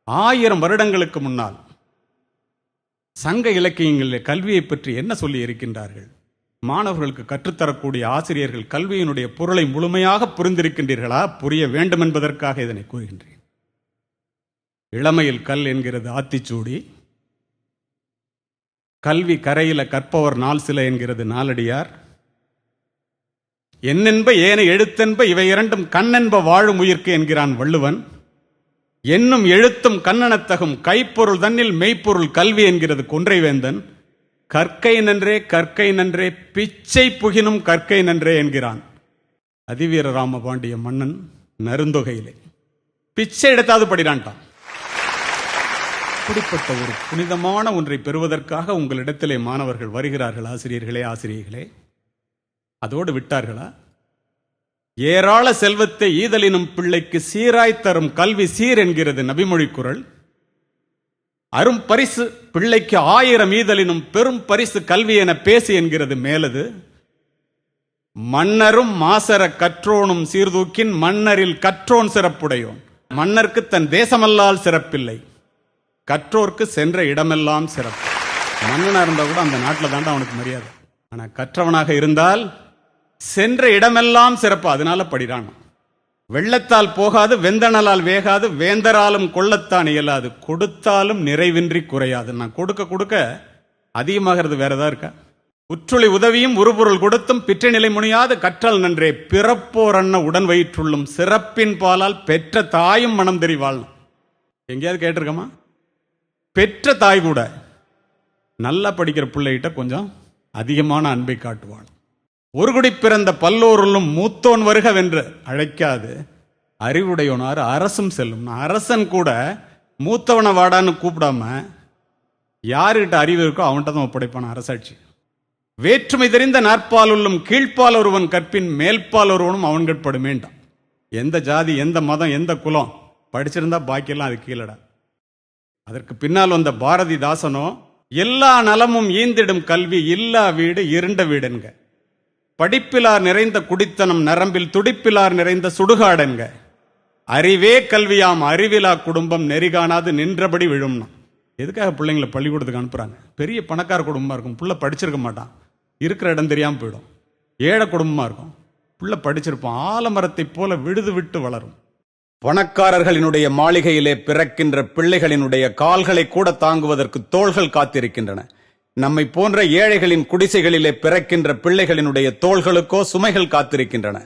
1000 வருடங்களுக்கு முன்னால் சங்க இலக்கியங்களில் கல்வியை பற்றி என்ன சொல்லி இருக்கின்றார்கள்? மாணவர்களுக்கு கற்றுத்தரக்கூடிய ஆசிரியர்கள் கல்வியினுடைய பொருளை முழுமையாக புரிந்திருக்கின்றீர்களா? புரிய வேண்டும் என்பதற்காக இதனை கூறுகின்றேன். இளமையில் கல் என்கிறது ஆத்திச்சூடி, கல்வி கரையில கற்பவர் நாள் சில என்கிறது நாலடியார், என்னென்ப ஏன எழுத்தென்ப இவை இரண்டும் கண்ணென்ப வாழும் உயிர்க்கு என்கிறான் வள்ளுவன். என்னும் எழுத்தும் கண்ணனத்தகும் கைப்பொருள் தன்னில் மெய்ப்பொருள் கல்வி என்கிறது கொன்றைவேந்தன். கற்கை நன்றே கற்கை நன்றே பிச்சை புகினும் கற்கை நன்றே என்கிறான் அதிவீர ராமபாண்டிய மன்னன் நருந்தொகையிலே. பிச்சை எடுத்தாவது படிடான்ட்டான். இப்படிப்பட்ட ஒரு புனிதமான ஒன்றை பெறுவதற்காக உங்களிடத்திலே மாணவர்கள் வருகிறார்கள். ஆசிரியர்களே, அதோடு விட்டார்களா? ஏராள செல்வத்தை ஈதலினும் பிள்ளைக்கு சீராய் தரும் கல்வி சீர் என்கிறது நபிமொழி குறள். அரும் பரிசு பிள்ளைக்கு 1000 ஈதலினும் பெரும் பரிசு கல்வி என பேசி என்கிறது மேலது. மன்னரும் மாசர கற்றோனும் சீர்தூக்கின் மன்னரில் கற்றோன் சிறப்புடையோன். மன்னருக்கு தன் தேசமல்லால் சிறப்பில்லை, கற்றோர்க்கு சென்ற இடமெல்லாம் சிறப்பு. மன்னனா இருந்தா கூட அந்த நாட்டில் தாண்டா அவனுக்கு மரியாதை. ஆனா கற்றவனாக இருந்தால் சென்ற இடமெல்லாம் சிறப்பு. அதனால படிறான். வெள்ளத்தால் போகாது, வெந்தணலால் வேகாது, வேந்தராலும் கொள்ளத்தான் இயலாது, கொடுத்தாலும் நிறைவின்றி குறையாது. நான் கொடுக்க அதிகமாகிறது வேற ஏதாவது இருக்கா? உற்றுளி உதவியும் உருபொருள் கொடுத்தும் பிற்ற நிலை முனியாது கற்றல் நன்றே பிறப்போர் அன்ன உடன் வயிற்றுள்ளும் சிறப்பின் பாலால் பெற்ற தாயும் மனம் தெரிவாள். எங்கேயாவது கேட்டிருக்கமா? பெற்ற தாய் கூட நல்லா படிக்கிற பிள்ளைகிட்ட கொஞ்சம் அதிகமான அன்பை காட்டுவாள். ஒரு குடி பிறந்த பல்லோருள்ளும் மூத்தோன் வருகவென்று அழைக்காது அறிவுடையோனார் அரசும் செல்லும். அரசன் கூட மூத்தவனை வாடான்னு கூப்பிடாம யாருகிட்ட அறிவு இருக்கோ அவன்கிட்ட தான் ஒப்படைப்பான அரசாட்சி. வேற்றுமை தெரிந்த நாற்பாலுள்ளும் கீழ்ப்பால் ஒருவன் கற்பின் மேல்பால் ஒருவனும் அவன் கற்படுமேண்டான். எந்த ஜாதி, எந்த மதம், எந்த குலம் படிச்சிருந்தா பாக்கியெல்லாம் அது கீழடா. அதற்கு பின்னால் வந்த பாரதிதாசனோ எல்லா நலமும் ஈந்திடும் கல்வி இல்லா வீடு இருண்ட வீடுங்க. படிப்பிலார் நிறைந்த குடித்தனம் நரம்பில் துடிப்பிலார் நிறைந்த சுடுகாடுங்க. அறிவே கல்வியாம் அறிவிலா குடும்பம் நெறிகாணாது நின்றபடி விழும்னா. எதுக்காக பிள்ளைங்களை பள்ளிக்கூடத்துக்கு அனுப்புறாங்க? பெரிய பணக்கார குடும்பமா இருக்கும், புள்ள படிச்சிருக்க மாட்டான், இருக்கிற இடம் தெரியாம போயிடும். ஏழை குடும்பமா இருக்கும், புள்ள படிச்சிருப்பான், ஆலமரத்தை போல விடுது விட்டு வளரும். பணக்காரர்களினுடைய மாளிகையிலே பிறக்கின்ற பிள்ளைகளினுடைய கால்களை கூட தாங்குவதற்கு தோள்கள் காத்திருக்கின்றன. நம்மை போன்ற ஏழைகளின் குடிசைகளிலே பிறக்கின்ற பிள்ளைகளினுடைய தோள்களுக்கோ சுமைகள் காத்திருக்கின்றன.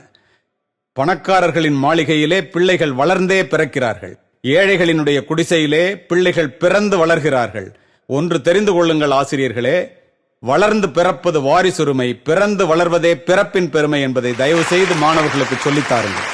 பணக்காரர்களின் மாளிகையிலே பிள்ளைகள் வளர்ந்தே பிறக்கிறார்கள், ஏழைகளினுடைய குடிசையிலே பிள்ளைகள் பிறந்து வளர்கிறார்கள். ஒன்று தெரிந்து கொள்ளுங்கள் ஆசிரியர்களே, வளர்ந்து பிறப்பது வாரிசுரிமை, பிறந்து வளர்வதே பிறப்பின் பெருமை என்பதை தயவு செய்து மாணவர்களுக்கு சொல்லித்தாருங்கள்.